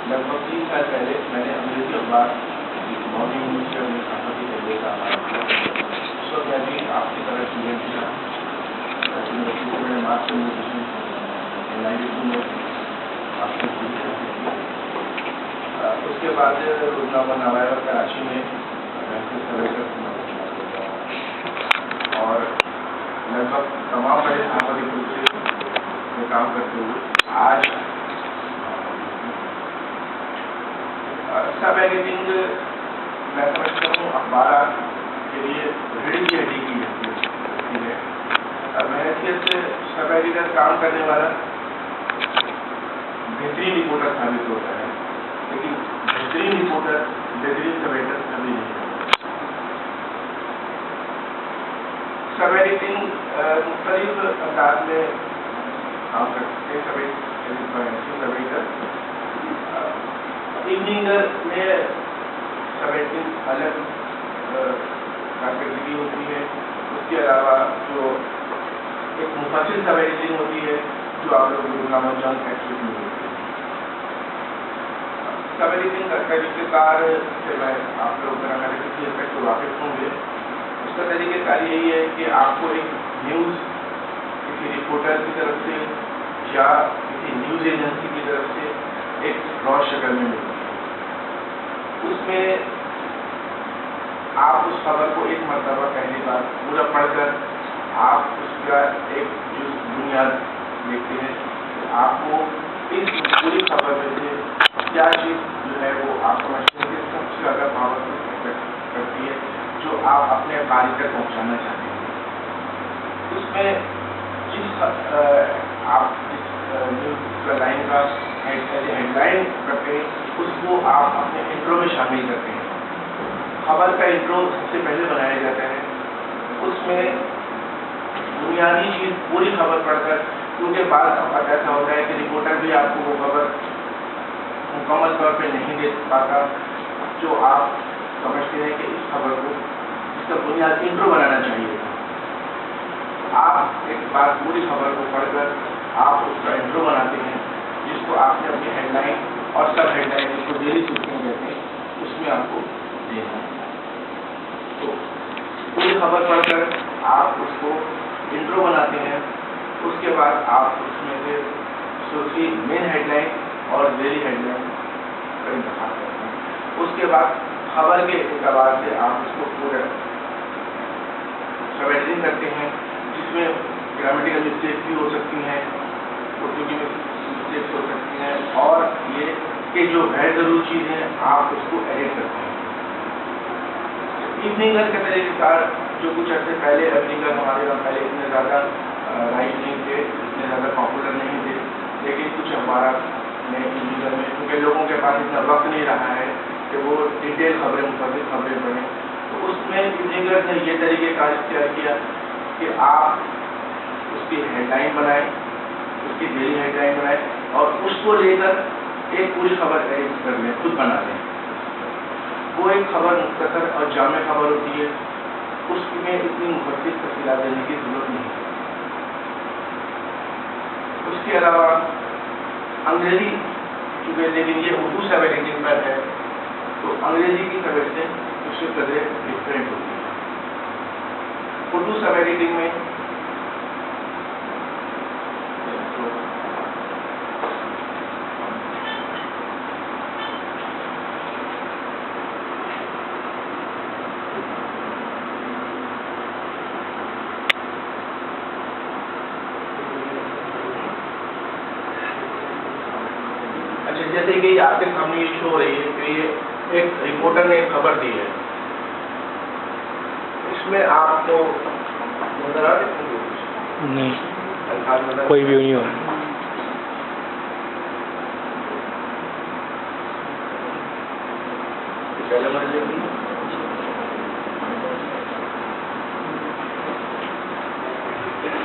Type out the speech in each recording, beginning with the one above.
لگ بھگ 3 سال پہلے میں نے انگریزی اخبار مارننگ نیوز سے اپنے صحافتی کیریئر کا آغاز کیا. اس وقت میں بھی آپ کی طرح اسٹوڈنٹ تھا. یونیورسٹی سے میں نے ماسٹر کمیونیکیشن 92 میں آپ کی پوزیشن کی. اس کے بعد روزنامہ نوائر کراچی میں اور لگ بھگ تمام بڑے صحافتی گروپ سے کام کرتے ہوئے آج سب ایڈیٹنگ میں سمجھتا ہوں اخبارات کے لیے ریڑھ کی ہڈی کی ہے. حیثیت سے سب ایڈیٹر کام کرنے والا بہترین رپورٹر ثابت ہوتا ہے، لیکن بہترین رپورٹر بہترین سب ایڈیٹر کبھی نہیں ہوتا. سب ایڈیٹنگ مختلف انداز میں کام کرتے ہیں. سب ایڈیٹر ایوننگر میں سب ایڈیٹنگ الگ کارکردگی ہوتی ہے. اس کے علاوہ جو ایک مفصل سب ایڈیٹنگ ہوتی ہے جو آپ لوگ روزنامہ جنگ ایکسپریس میں ہوتی ہے. سب ایڈیٹنگ کا طریقہ کار سے میں آپ لوگ کسی حد تک واقف ہوں گے. اس کا طریقہ کار یہی ہے کہ آپ کو ایک نیوز کسی رپورٹر کی طرف سے یا کسی نیوز ایجنسی کی طرف سے ایک را شکل میں ملتی ہے. اس میں آپ اس خبر کو ایک مرتبہ پہلی بار پورا پڑھ کر آپ اس کا ایک جو بنیاد دیکھتے ہیں. آپ کو اس پوری خبر میں سے کیا چیز جو ہے وہ آپ سمجھتے ہیں کہ سب سے زیادہ پاور کرتی ہے جو آپ اپنے قاری تک پہنچانا چاہتے ہیں. اس میں جس آپ جس نیوز لائن کا ہیڈ لائن کرتے ہیں اس کو آپ اپنے انٹرو میں شامل کرتے ہیں. خبر کا انٹرو سب سے پہلے بنایا جاتا ہے. اس میں بنیادی چیز پوری خبر پڑھ کر، کیونکہ بعض اوقات ایسا ہوتا ہے کہ رپورٹر بھی آپ کو وہ خبر مکمل طور پہ نہیں دے پاتا جو آپ سمجھتے ہیں کہ اس خبر کو اس کا بنیادی انٹرو بنانا چاہیے. آپ ایک بار پوری خبر کو پڑھ کر آپ اس کا انٹرو بناتے ہیں جس کو آپ نے اپنی ہیڈ لائن اور سب ہیڈ لائن جس کو ڈیلی سوچنے کہتے ہیں اس میں آپ کو دینا ہے. تو پوری خبر پڑھ کر آپ اس کو انٹرو بناتے ہیں. اس کے بعد آپ اس میں سے سرخی مین ہیڈ لائن اور ڈیلی ہیڈ لائن کا انتخاب کرتے ہیں. اس کے بعد خبر کے اعتبار سے آپ اس کو پورا سب ایڈیٹنگ کرتے ہیں جس میں گرامیٹیکل مسٹیک بھی ہو سکتی ہیں، اردو کی مسٹیکس ہو سکتی ہیں، اور یہ کہ جو غیر ضروری چیزیں آپ اس کو ایڈٹ کرتے ہیں. ایوننگر کا طریقہ کار جو کچھ عرصے پہلے ایوننگر ہمارے یہاں پہلے اتنے زیادہ رائٹ نہیں تھے، اتنے زیادہ پاپولر نہیں تھے، لیکن کچھ اخبارات میں ایوننگر میں کیونکہ لوگوں کے پاس اتنا وقت نہیں رہا ہے کہ وہ ڈیٹیل خبریں مفصل خبریں پڑھیں، تو اس میں ایوننگر نے یہ طریقہ کار اختیار کیا کہ آپ اس کی ہیڈ لائن بنائیں، اس کی ڈیلی ہیڈ لائن بنائیں اور اس کو لے کر ایک پوری خبر ایڈٹ کر لیں، خود بنا لیں. وہ ایک خبر مختصر اور جامع خبر ہوتی ہے، اس میں اتنی مفصل تفصیلات دینے کی ضرورت نہیں ہے. اس کے علاوہ انگریزی چونکہ لیکن یہ اردو سب ایڈیٹنگ پر ہے تو انگریزی کی سب ایڈیٹنگ اس سے قدرے ڈفرینٹ ہوتی ہے. اردو سب ایڈیٹنگ میں جیسے کہ آپ کے سامنے یہ شو ہو رہی ہے کہ یہ ایک رپورٹر نے ایک خبر دی ہے. اس میں آپ کو نظر آ نہیں کوئی بھی نہیں ہو.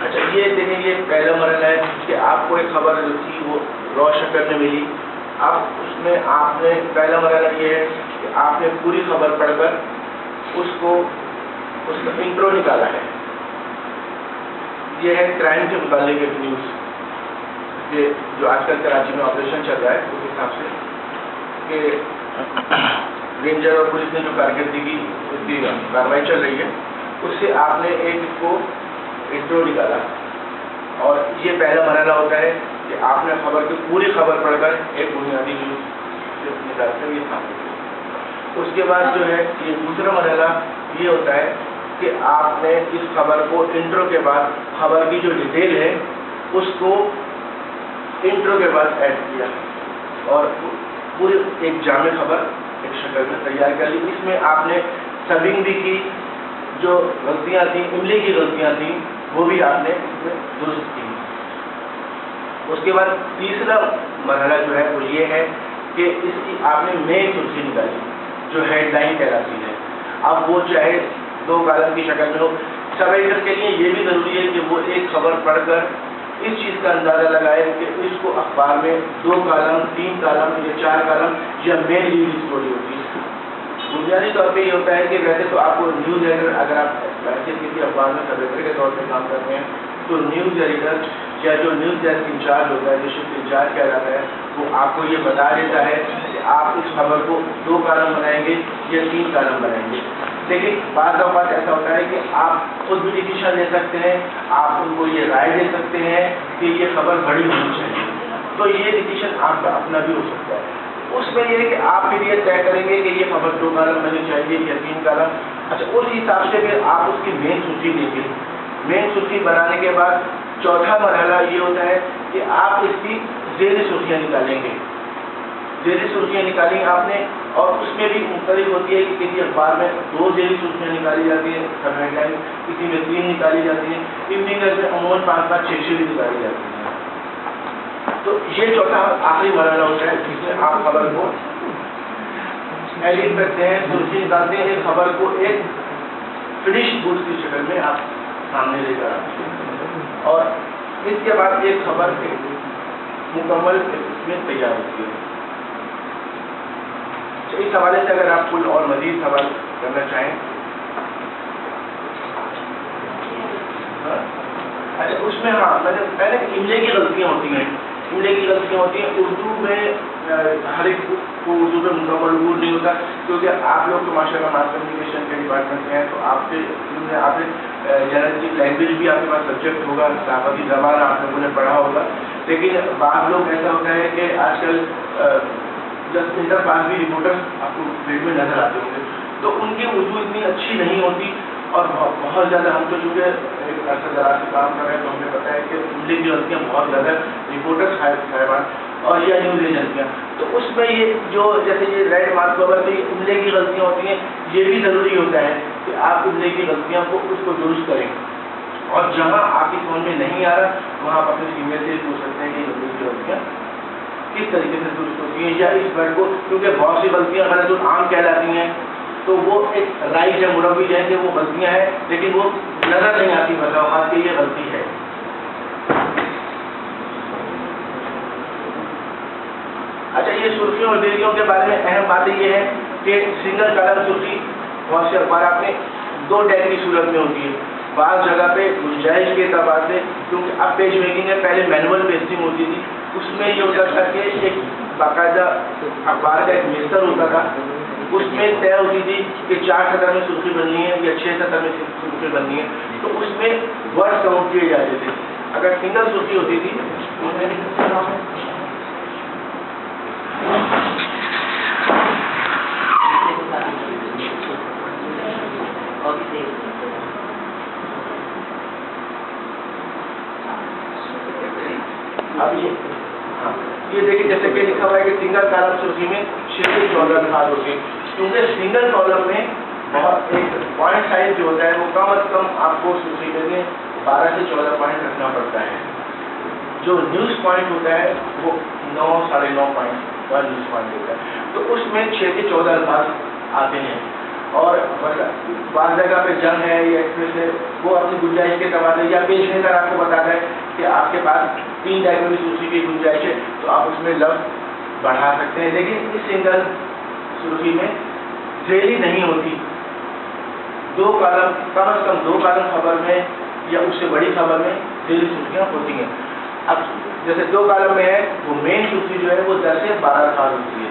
اچھا یہ دیکھیں یہ پہلا مرحلہ ہے کہ آپ کو ایک خبر جو تھی وہ را شکل میں ملی. اب اس میں آپ نے پہلا مرحلہ یہ ہے کہ آپ نے پوری خبر پڑھ کر اس کا انٹرو نکالا ہے. یہ ہے کرائم کے متعلق ایک نیوز جو آج کل کراچی میں آپریشن چل رہا ہے اس حساب سے کہ رینجر اور پولیس نے جو کارکردگی اس کی کارروائی چل رہی ہے اس سے آپ نے ایک اس کو انٹرو نکالا، اور یہ پہلا مرحلہ ہوتا ہے کہ آپ نے خبر کی پوری خبر پڑھ کر ایک بنیادی نیوز نکال کر یہ سامنے۔ اس کے بعد جو ہے یہ دوسرا مرحلہ یہ ہوتا ہے کہ آپ نے اس خبر کو انٹرو کے بعد خبر کی جو ڈیٹیل ہے اس کو انٹرو کے بعد ایڈ کیا اور پوری ایک جامع خبر ایک شکل میں تیار کر لی۔ اس میں آپ نے سبنگ بھی کی، جو غلطیاں تھیں، املے کی غلطیاں تھیں وہ بھی آپ نے اس میں درست کی۔ اس کے بعد تیسرا مرحلہ جو ہے وہ یہ ہے کہ اس کی آپ نے مین سرخی نکالی جو ہیڈ لائن کہلاتی ہے۔ اب وہ چاہے 2 کالم کی شکل میں ہو، سب ایڈیٹر کے لیے یہ بھی ضروری ہے کہ وہ ایک خبر پڑھ کر اس چیز کا اندازہ لگائے کہ اس کو اخبار میں 2 کالم 3 کالم یا 4 کالم یا مین لیڈ اسٹوری ہوتی ہے۔ بنیادی طور پہ یہ ہوتا ہے کہ ویسے تو آپ کو نیوز ایڈیٹر، اگر آپ ویسے کسی اخبار میں سب ایڈیٹر کے طور پہ کام کرتے ہیں تو نیوز ایڈیٹر یا جو نیوز ڈیسک انچارج ہوتا ہے، جو شفٹ انچارج کیا جاتا ہے، وہ آپ کو یہ بتا دیتا ہے کہ آپ اس خبر کو 2 کالم بنائیں گے یا 3 کالم بنائیں گے۔ لیکن بعض اوقات ایسا ہوتا ہے کہ آپ خود بھی ڈسیشن لے سکتے ہیں، آپ ان کو یہ رائے دے سکتے ہیں کہ یہ خبر بڑی ہونی چاہیے، تو یہ ڈسیشن آپ کا اپنا بھی ہو سکتا ہے۔ اس میں یہ ہے کہ آپ پھر یہ طے کریں گے کہ یہ خبر 2 کالم بننی چاہیے یا 3 کالم۔ اچھا، اس حساب سے پھر آپ اس کی مین سرخی دیں گے۔ مین سرخی بنانے کے بعد چوتھا مرحلہ یہ ہوتا ہے کہ آپ اس کی ذیلی سرخیاں نکالیں گے۔ ذیلی سرخیاں نکالیں آپ نے، اور اس میں بھی مختلف ہوتی ہے کہ کسی اخبار میں 2 ذیلی سرخیاں نکالی جاتی ہیں سب ہیڈ لائن، کسی میں 3 نکالی جاتی ہیں، ایوننگ میں عموماً 5-5 6 بھی نکالی جاتی ہیں۔ تو یہ چوتھا آخری مرحلہ ہوتا ہے جس میں آپ خبر کو ایڈٹ کرتے ہیں، سرخی نکالتے ہیں، خبر کو ایک فنش گڈ کی شکل میں آپ سامنے لے کر آتے ہیں، اور اس کے بعد ایک خبر مکمل اس میں تیار ہوتی ہے۔ اس حوالے سے اگر آپ کوئی اور مزید سوال کرنا چاہیں۔ اچھا، اس میں پہلے املے کی غلطیاں ہوتی ہیں، املے کی غلطیاں ہوتی ہیں اردو میں، ہر ایک کو اردو میں مکمل عبور نہیں ہوتا، کیونکہ آپ لوگ تو ماشاء اللہ ماس کمیونیکیشن کے ڈپارٹمنٹ میں ہیں، تو آپ نے جنرل لینگویج بھی آپ کے پاس سبجیکٹ ہوگا، صحافتی زبان آپ لوگوں نے پڑھا ہوگا، لیکن بعض لوگ ایسا ہوتا ہے کہ آج کل جب انٹر پاس بھی رپورٹر آپ کو فیلڈ میں نظر آتے ہوں گے، تو ان کی اردو اتنی اچھی نہیں ہوتی، اور بہت زیادہ ہم تو چونکہ ایک عرصہ دراز سے کام کر رہے ہیں تو ہمیں پتہ ہے کہ املے کی غلطیاں بہت زیادہ رپورٹر صاحبان اور یا نیوز ایجنسیاں، تو اس میں یہ جو جیسے یہ ریڈ مارک کور میں املے کی غلطیاں ہوتی ہیں، یہ بھی ضروری ہوتا ہے کہ آپ املے کی غلطیاں کو اس کو درست کریں، اور جہاں آپ کی سمجھ میں نہیں آ رہا وہاں آپ اپنے سینئر سے پوچھ سکتے ہیں کہ املے کی غلطیاں کس طریقے سے درست ہوتی ہیں، یا اس ورڈ کو، کیونکہ بہت سی غلطیاں غلط العام کہلاتی ہیں، تو وہ ایک رائج ہے، مروج ہے کہ وہ غلطیاں ہیں لیکن وہ نظر نہیں آتی بتا اوقات کہ یہ غلطی ہے۔ اچھا، یہ سرخیوں اور ذیلیوں کے بارے میں اہم باتیں یہ ہے کہ سنگل کالم سرخی بہت سے اخبارات میں 2 ٹیگ کی صورت میں ہوتی ہے، بعض جگہ پہ گنجائش کے اعتبار سے، کیونکہ اب پیج میکنگ ہے، پہلے مینول پیسٹنگ ہوتی تھی، اس میں یہ ہوتا تھا کہ ایک باقاعدہ اخبار کا ایک مستر ہوتا تھا، اس میں طے ہوتی تھی کہ 4 سطر میں سرخی بننی ہے یا 6 سطر میں سرخی بننی ہے، تو اس میں ورڈ کاؤنٹ کیے جاتے تھے۔ اگر سنگل سرخی ہوتی تھی اب یہ دیکھیں جیسے کہ لکھا ہوا ہے کہ سنگل کالم سرخی میں 6 سے 14 الفاظ ہوتے ہیں، کیونکہ سنگل کالم میں بہت ایک پوائنٹ سائز جو ہوتا ہے وہ کم از کم آپ کو سرخی میں 12 سے 14 پوائنٹ رکھنا پڑتا ہے۔ جو نیوز پوائنٹ ہوتا ہے وہ 9 ساڑھے 9 پوائنٹ کا نیوز پوائنٹ ہوتا ہے، تو اس میں 6 سے 14 الفاظ آتے ہیں، اور بعض جگہ پہ جنگ ہے یا ایکسپریس ہے، وہ اپنی گنجائش کے اعتبار سے یا پیش نظر آپ کو بتاتا ہے کہ آپ کے پاس 3 ٹیگ میں سرخی کی گنجائش ہے تو آپ اس میں لفظ بڑھا سکتے ہیں، لیکن اس سنگل سرخی میں ذیلی نہیں ہوتی۔ 2 کالم، کم از کم 2 کالم خبر میں یا اس سے بڑی خبر میں ذیلی سرخیاں ہوتی ہیں۔ اب جیسے 2 کالم میں ہے وہ مین سرخی جو ہے وہ 10 سے 12 الفاظ ہوتی ہے،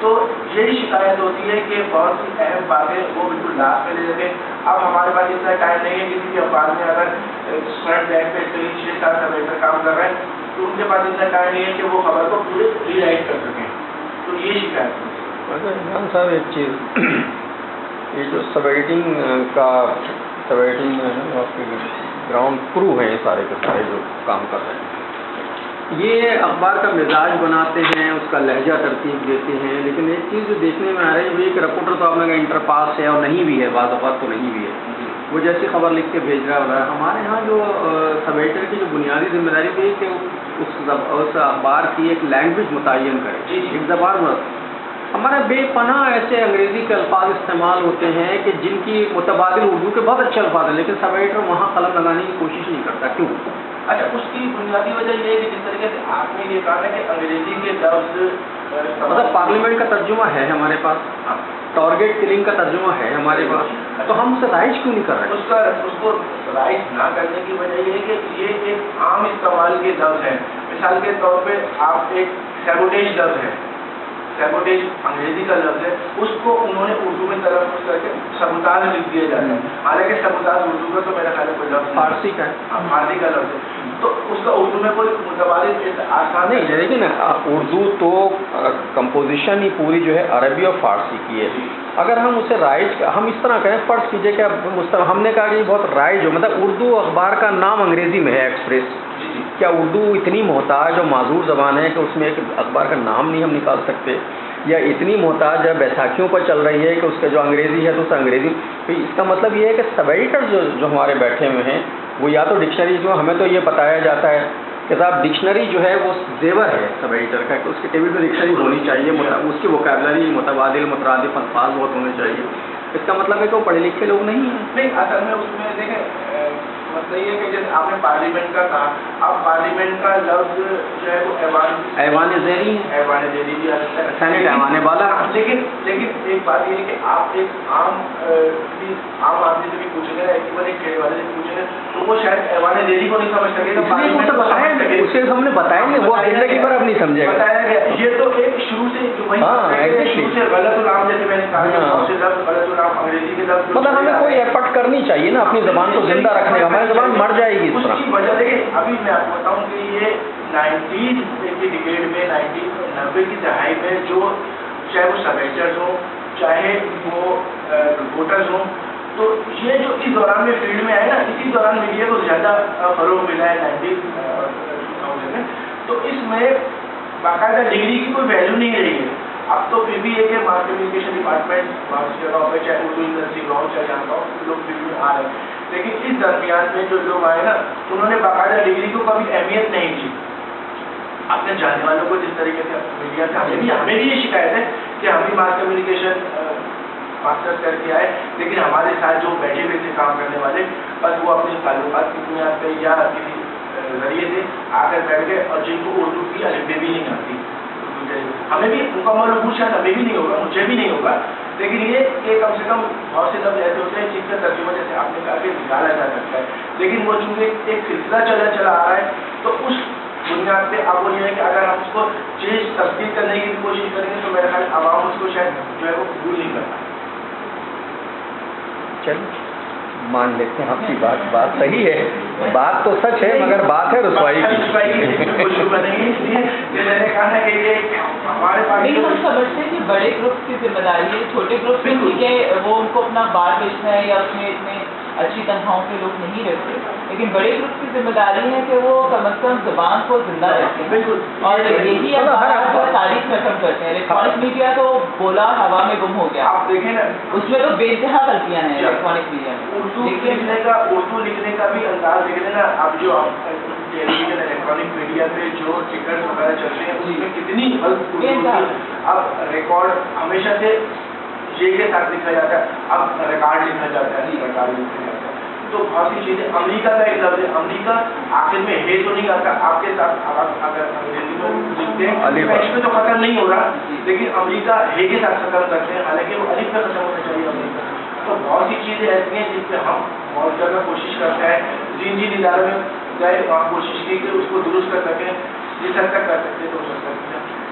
تو یہی شکایت ہوتی ہے کہ بہت سی اہم باتیں وہ بالکل لاسٹ میں لے لیتے ہیں. اب ہمارے پاس اتنا ٹائم نہیں ہے کسی بھی افراد میں اگر فرنٹ بیک پہ 3-6 سال سے کام کر رہے ہیں تو ان کے پاس اتنا ٹائم نہیں ہے کہ وہ خبر کو پورے ری رائٹ کر سکیں. تو یہ شکایت ہوتی ہے. اگر عمران صاحب ایک چیز یہ جو سب ایڈیٹنگ میں ہے آپ کے گراؤنڈ کرو ہیں سارے کے سارے جو کام کر رہے ہیں یہ اخبار کا مزاج بناتے ہیں اس کا لہجہ ترتیب دیتے ہیں لیکن ایک چیز جو دیکھنے میں آ رہی ہے وہ ایک رپورٹر تو آپ نے کہا انٹر پاس ہے اور نہیں بھی ہے بعض اوقات تو نہیں بھی ہے وہ جیسی خبر لکھ کے بھیج رہا ہوتا ہے. ہمارے یہاں جو سب ایڈیٹر کی جو بنیادی ذمہ داری بھی ہے کہ اس اخبار کی ایک لینگویج متعین کرے ایک زبان. ہمارے بے پناہ ایسے انگریزی کے الفاظ استعمال ہوتے ہیں کہ جن کی متبادل اردو کے بہت اچھے الفاظ ہیں لیکن سب ایڈیٹر وہاں قلم لگانے کی کوشش نہیں کرتا. کیوں؟ اچھا اس کی بنیادی وجہ یہ ہے کہ جس طریقے سے آپ نے یہ کہا ہے کہ انگریزی کے لفظ مطلب پارلیمنٹ کا ترجمہ ہے ہمارے پاس ٹارگیٹ کلنگ کا ترجمہ ہے ہمارے پاس تو ہم اسے رائج کیوں نہیں کر رہے؟ اس کو رائج نہ کرنے کی وجہ یہ ہے کہ یہ ایک عام استعمال کے لفظ ہیں. مثال کے طور پہ آپ ایک سیبوٹیج لفظ ہے سیبوٹیج انگریزی کا لفظ ہے اس کو انہوں نے اردو میں تلفظ کر کے سبوتاژ لکھ دیا جاتا ہے. حالانکہ سبوتاژ اردو کا تو میرا خیال ہے کوئی لفظ فارسی کا فارسی کا لفظ ہے تو اس کا اردو میں کوئی متبادل آسان نہیں ہے. لیکن اردو تو کمپوزیشن ہی پوری جو ہے عربی اور فارسی کی ہے. اگر ہم اسے رائج ہم اس طرح کہیں فرض کیجئے کہ ہم نے کہا کہ بہت رائج ہو مطلب اردو اخبار کا نام انگریزی میں ہے ایکسپریس. کیا اردو اتنی محتاج اور معذور زبان ہے کہ اس میں ایک اخبار کا نام نہیں ہم نکال سکتے یا اتنی محتاج ہے بیساکھیوں پر چل رہی ہے کہ اس کا جو انگریزی ہے تو اس انگریزی اس کا مطلب یہ ہے کہ سب ایڈیٹر جو ہمارے بیٹھے ہوئے ہیں وہ یا تو ڈکشنری جو ہمیں تو یہ بتایا جاتا ہے کہ صاحب ڈکشنری جو ہے وہ زیور ہے سب ایڈیٹر کا کہ اس کے ٹیبل پہ ڈکشنری ہونی چاہیے اس کی ووکیبلری متبادل مترادف الفاظ بہت ہونے چاہیے. اس کا مطلب ہے کہ وہ پڑھے لکھے لوگ نہیں ہیں. نہیں اصل میں اس میں دیکھیں مسئلہ یہ ہے کہ جیسے آپ نے پارلیمنٹ کا کہا اب پارلیمنٹ کا لفظ جو ہے وہ ایوان زیرین ایوان زیرین بھی آ سکتا ہے سینٹ ایوان بالا. لیکن ایک بات یہ ہے کہ آپ ایک عام آدمی سے بھی پوچھیں گے ایک کھیلے والے سے پوچھیں گے تو وہ شاید ایوان زیرین کو نہیں سمجھ سکے گا. اسے ہم نے بتایا نہیں وہ زندگی بھر اب نہیں سمجھے گا. بتایا گیا یہ تو ایک شروع سے جو وہی شروع سے غلط العام جیسے میں نے کہا غلط العام انگریزی کے لفظ مطلب ہمیں کوئی ایفرٹ کرنی چاہیے نا اپنی زبان کو زندہ رکھنے کا. ہماری زبان مر جائے گی. اس کی وجہ دیکھیں ابھی میں آپ کو بتاؤں کہ یہ 90 کی ڈیکیڈ میں 90 کی دہائی میں جو چاہے وہ سب ایڈیٹرز ہوں چاہے وہ رپورٹرز ہوں تو یہ جو اس دوران میں فیلڈ میں آئے نا اسی دوران میڈیا کو زیادہ فروغ ملا ہے 90 میں. تو اس میں باقاعدہ ڈگری کی کوئی ویلیو نہیں رہی ہے. اب تو پھر بھی یہ کہ ماس کمیونیکیشن ڈپارٹمنٹ بہت جگہوں پہ چاہے اردو یونیورسٹی گاؤں چاہے جہاں گاؤں لوگ فیلڈ میں آ رہے ہیں لیکن اس درمیان میں جو لوگ آئے نا انہوں نے باقاعدہ ڈگری کو کبھی اہمیت نہیں دی. اپنے جاننے والوں کو جس طریقے سے میڈیا سے ہمیں بھی یہ شکایت ہے کہ ہم بھی ماس کمیونیکیشن ماسٹرز کر کے آئے لیکن ہمارے ساتھ جو بیٹھے ہوئے تھے کام کرنے والے بس وہ اپنے تعلقات کی بنیاد پہ یا کسی ذریعے سے آ کر بیٹھ گئے اور جن کو اردو کی الفبے بھی نہیں آتی. ہمیں بھی مکمل اردو شاید ہمیں بھی نہیں ہوگا مجھے بھی نہیں ہوگا لیکن یہ کہ کم سے کم بہت سے لفظ ایسے ہوتے ہیں جن کا ترجمہ جیسے آپ نے کہا کہ نکالا جا سکتا ہے لیکن وہ چونکہ ایک سلسلہ چلا آ رہا ہے تو اس بنیاد پہ اب وہ یہ ہے کہ اگر ہم اس کو چیز تبدیل کرنے کی کوشش کریں گے تو میرا خیال عوام اس کو شاید جو ہے وہ قبول نہیں کرتا. چلیے مان لیتے ہیں آپ کی بات صحیح ہے بات تو سچ ہے مگر بات ہے رسوائی کی. میں نے کہا ہے کہ یہ ہمارے پاس ہم سمجھتے ہیں کہ بڑے گروپ کی ذمہ داری ہے چھوٹے گروپ میں ٹھیک ہے وہ ان کو اپنا بار بیچنا ہے یا اس میں اتنے اچھی تنخواہوں کے لوگ نہیں رہتے لیکن بڑے گروپ کی ذمہ داری ہے کہ وہ کم از کم زبان کو زندہ رکھیں. بالکل اور یہی تاریخ ختم کرتے ہیں. الیکٹرانک میڈیا تو بولا ہوا میں گم ہو گیا. آپ دیکھیں نا اس میں تو بے انتہا غلطیاں ہیں الیکٹرانک میڈیا میں. اردو لکھنے کا بھی انداز دیکھ لینا. اب جو ٹیلی ویژن الیکٹرانک میڈیا پہ جو ٹکٹ وغیرہ چلتے ہیں اس میں کتنی اب ریکارڈ ہمیشہ سے یہ کے ساتھ لکھا جاتا ہے اب ریکارڈ لکھا جاتا ہے ریکارڈ لکھا جاتا ہے تو بہت سی چیزیں. امریکہ کا ایک لفظ ہے امریکہ آخر میں ہے تو نہیں آتا آپ کے ساتھ اگر انگریزی میں لکھتے ہیں اس میں تو ختم نہیں ہو رہا لیکن امریکہ ہے کے ساتھ ختم کرتے ہیں حالانکہ وہ الف پہ ختم ہونا چاہیے امریکہ. تو بہت سی چیزیں ایسی ہیں جس پہ ہم بہت زیادہ کوشش کرتے ہیں جن اداروں میں گئے وہاں کوشش کی کہ اس کو درست کر سکیں جس حد تک کر سکتے تو اس حد تک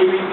ABP